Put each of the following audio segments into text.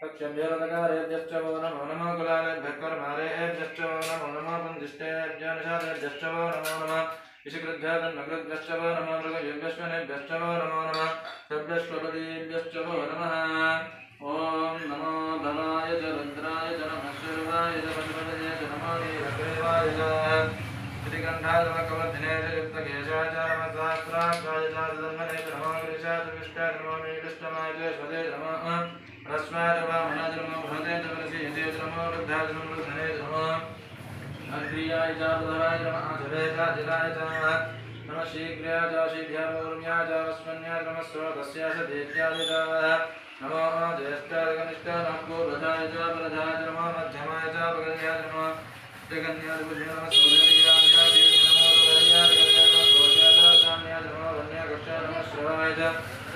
तक्षभ्योदकारेभ्यश्च वो नमो नमः कुलालेभ्यः कर्मारेभ्यश्च वो नमो नमः पुञ्जिष्टेभ्यो निषादेभ्यश्च वो नमो नमः विषकृद्भ्यस्तन्मकृद्भ्यश्च वो नमः मृगयुभ्यश्वनेभ्यश्च वो नमो नमः सर्वश्वपदीभ्यश्च वो नमः ॐ नमो धनाय च रुद्राय च नमः शर्वाय च पशुपतये च नमो नीलग्रीवाय च श्रीकण्ठाय नमः कवर्धिने च युक्तकेशाय च नमः सहस्राक्षाय च सुदर्शने च नमो गिरिशाय च विष्टाय नमो नीलिष्टमाय च स्वदे नमः ह्रस्वाय च वामनाय च नमो बृहते च वरसीयते च नमो वृद्धाय च नमो धने च नमः अग्रियाय च बुधराय च नमः आचरे च जिलाय च नमः शीघ्राय च शीघ्रमूर्म्याय च वस्मन्याय च नमः स्रोतस्याय च देत्याय च नमो ज्येष्ठाय कनिष्ठाय नमः पूर्वजाय च परजाय च नमः मध्यमाय च पगल्याय च नमः जगन्याय बुद्धे नमः सौर्याय नमो रोदयाय नमः दोषाय च साम्याय च नमो वन्याकक्षाय नमः श्रवाय च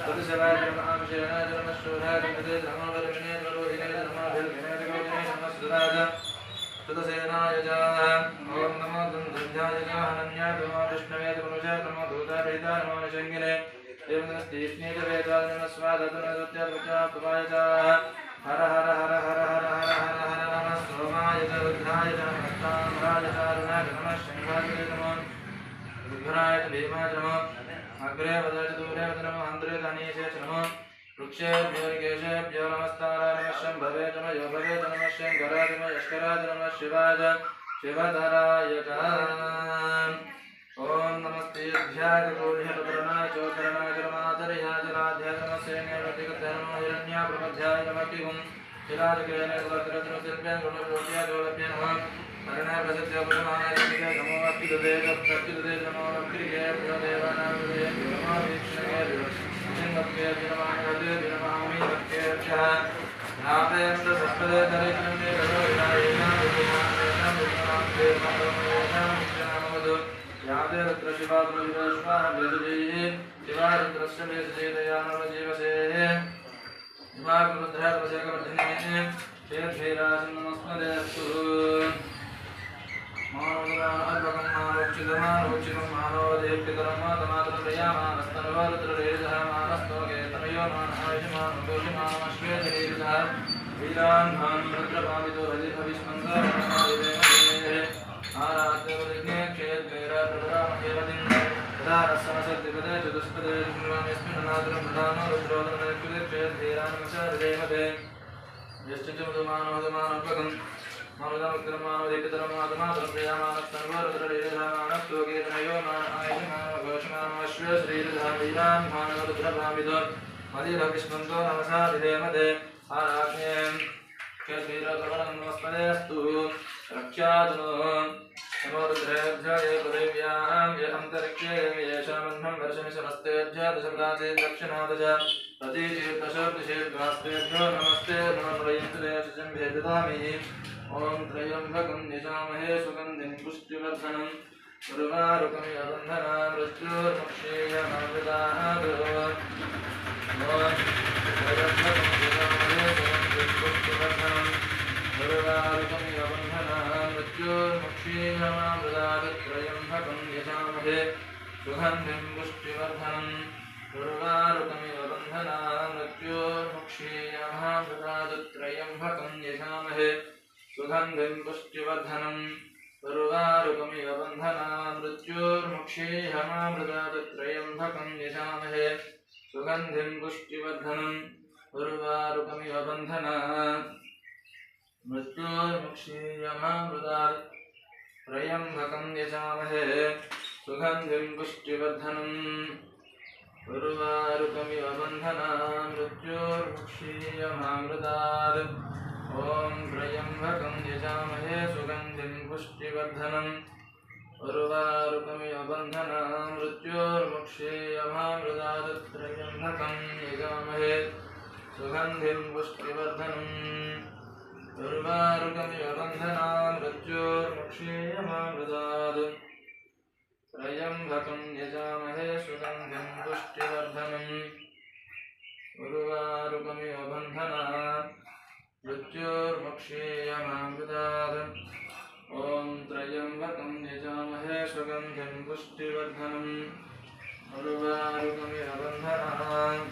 प्रतिशवाय च नमः आभिषेणाय च नमः शूराय च नमः वरुणिने च रोहिणे च नमः भिर्भिने च गौरिणे च नमः सुराय च ततसेनाय च ॐ नमो दुन्दुभ्याय च हनन्याय च नमो विष्णवे च मनुजाय च नमो दूताभिहिताय नमो निषङ्गिने एवं च वेदाय नमः स्वादतुनदुत्यात्मचापवाय च हर हर हर हर हर हर हर हर नमः सोमाय च रुद्राय च नमः ताम्राय च अरुणाय च नमः शङ्खाय च नमः रुद्राय च भीमाय च नमः अग्रे वदाय च दूरे वद नमः अन्तरे च अनीशे च नमः वृक्षेभ्यो निकेशेभ्यो नमस्ताराय नमः शम्भवे च नमः योगवे च नमः शङ्कराय च नमः यष्कराय च नमः शिवाय च शिवधराय च ॐ नमस्तेभ्याय कोह्यपतरणाय चोत्तरणाय च नमाचर्याय च राध्याय च नमः सेनेवतिकथाय नमः हिरण्याप्रमध्याय नमः किगुं शिलाजकेन वक्रद्रशिल्पेन गुणज्योत्याय जोलभ्ये नमः हरिणाय प्रसिद्धे पुरमाणाय नमो अप्युदते प्रत्युदते नमो अप्रियेभ्यो देवानां हृदयेभ्यो नमो वीक्षणेभ्यो चिन्मत्तेभ्यो नमः हृदयेभ्यो नमः अमीभक्तेभ्यः नापेन्द्र सस्पदे दरिद्रं याते रुद्र शिवात्मजीवस्वाहा वेदजीः शिवारुद्रस्य वेदजे दयानवजीवसे शिवारुद्रहर्वशेखवर्धिने शेषेरासं नमस्मदेस्तु मानोदरानर्भकं मानोक्षितं मानोदेप्यतरं मातमातरप्रयामानस्तनवरुद्ररेजः मानस्तोके तनयो मानहायुषमानकोशिमानश्वेतरेजः वीरान् भान् रुद्रभावितो हरिभविष्मन्दारमादिदेवदेः आराध्यवदिग्ने क्षेद्वैराप्रभरामहेवतिं तदा रसमसद्दिपदे चतुष्पदे यस्मिन्नादरं प्रधानो रुद्रोदरनयक्युते क्षेद्धीरानमचारिदेवते यश्च च मधुमानोदमानोपगं मानोदमानोदेपितरमादमातरप्रियामानस्तर्वरुद्ररेजमानस्तोके मानहायुषमानकोशिमानश्वेतरेजः वीरान् भान् रुद्रभावितो हरिभविष्मन्तो नमसादिदेवते आराध्यं क्षेद्धीरप्रवणनमस्पदेस्तु रक्षातु नमो रुद्रेभ्यः ये पृथिव्यां ये अन्तरिक्षे येषामह्नं वर्षमिषमस्तेभ्यः दशपदासे दक्षिणाद च प्रतीचेर्दशर्दिशेर्द्वास्तेभ्यो नमस्ते नमः प्रयन्तुदेशं भेददामि ॐ त्र्यम्बकं यजामहे सुगन्धिं पुष्टिवर्धनं उर्वारुकमिव बन्धनान् मृत्योर्मुक्षीयमामृतात् उर्वारुकमिव बन्धनान् मृत्योर्मुक्षीयमामृतात् त्र्यम्बकं यजामहे सुगन्धिं पुष्टिवर्धनं उर्वारुकमिव बन्धनान् मृत्योर्मुक्षीयमामृतात् त्र्यम्बकं यजामहे सुगन्धिं पुष्टिवर्धनं उर्वारुकमिव बन्धनान् मृत्योर्मुक्षीयमामृतात् त्र्यम्बकं यजामहे सुगन्धिं पुष्टिवर्धनं उर्वारुकमिव बन्धनान् मृत्योर्मुक्षीयमामृतात् त्र्यम्बकं यजामहे सुगन्धिं पुष्टिवर्धनं उर्वारुकमिव बन्धनान् मृत्योर्मुक्षीयमामृतात् ॐ त्र्यम्बकं यजामहे सुगन्धिं पुष्टिवर्धनं उर्वारुकमिव बन्धनान् मृत्योर्मुक्षीयमामृतात् त्र्यम्बकं यजामहे सुगन्धिं पुष्टिवर्धनं उर्वारुकमिव बन्धनान् मृत्योर्मुक्षीयमामृतात् त्र्यम्बकं यजामहे सुगन्धिं पुष्टिवर्धनं उर्वारुकमिव बन्धनान् मृत्योर्मुक्षीयमामृतात् ॐ त्र्यम्बकं यजामहे सुगन्धिं पुष्टिवर्धनं उर्वारुकमिव बन्धनान्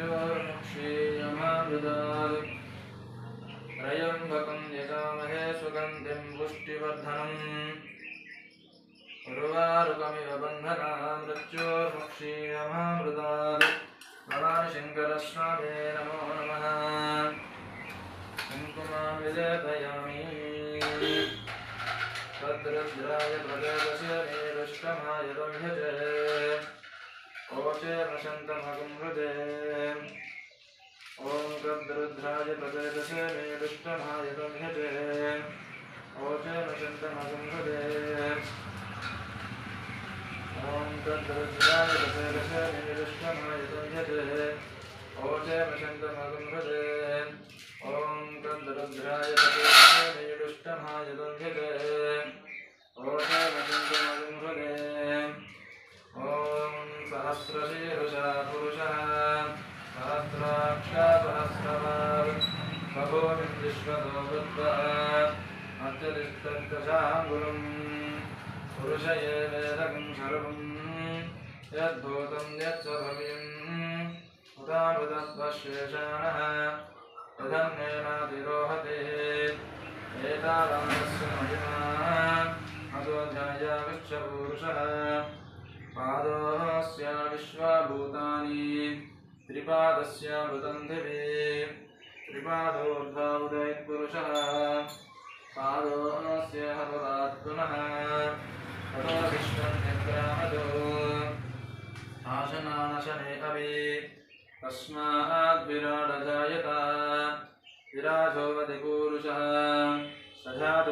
मृत्योर्मुक्षीयमामृतात् त्र्यम्बकं यजामहे सुगन्धिं पुष्टिवर्धनम् उर्वारुकमिव बन्धनान् मृत्योर्मुक्षीयमामृतात् भवानि शङ्करस्वामी नमो नमः कुङ्कुमां विलेपयामि तद्रुद्राय प्रदेशस्य नीरुष्टमाय दम्भजे ओचेर्नशन्तमगं हृदे ॐ तद्रुद्राय प्रदेशस्य नीरुष्टमाय दम्भजे ओचेर्नशन्तमगं हृदे ॐ तद्रुद्राय प्रदेशस्य नीरुष्टमाय दम्भजे ओचेर्नशन्तमगं हृदे ॐ तद्रुद्राय प्रदेशस्य नीरुष्टमाय दम्भजे ओचेर्नशन्तमगं हृदे ॐ सहस्रशीर्षः पुरुषः सहस्राक्षा सहस्रवान् बभूमिं विश्वतो वृत्तः अत्यतिष्ठत्तशाङ्गुलम् पुरुष एवेदकं सर्वं यद्भूतं यत्सर्वमियम् उदामृतत्वशेषाणः यदन्नेनातिरोहते एतावानस्य महिमा अतोऽध्यायाविश्वपुरुषः पादोऽस्य विश्वभूतानि त्रिपादस्य मृतं दिवि त्रिपादोर्ध्वोदयत्पुरुषः पादोऽस्य हरदात् पुनः ततो विश्वं निद्रामतो आशनानशने अपि तस्माद् विराडजायत विराजो वदि पूरुषः स जातो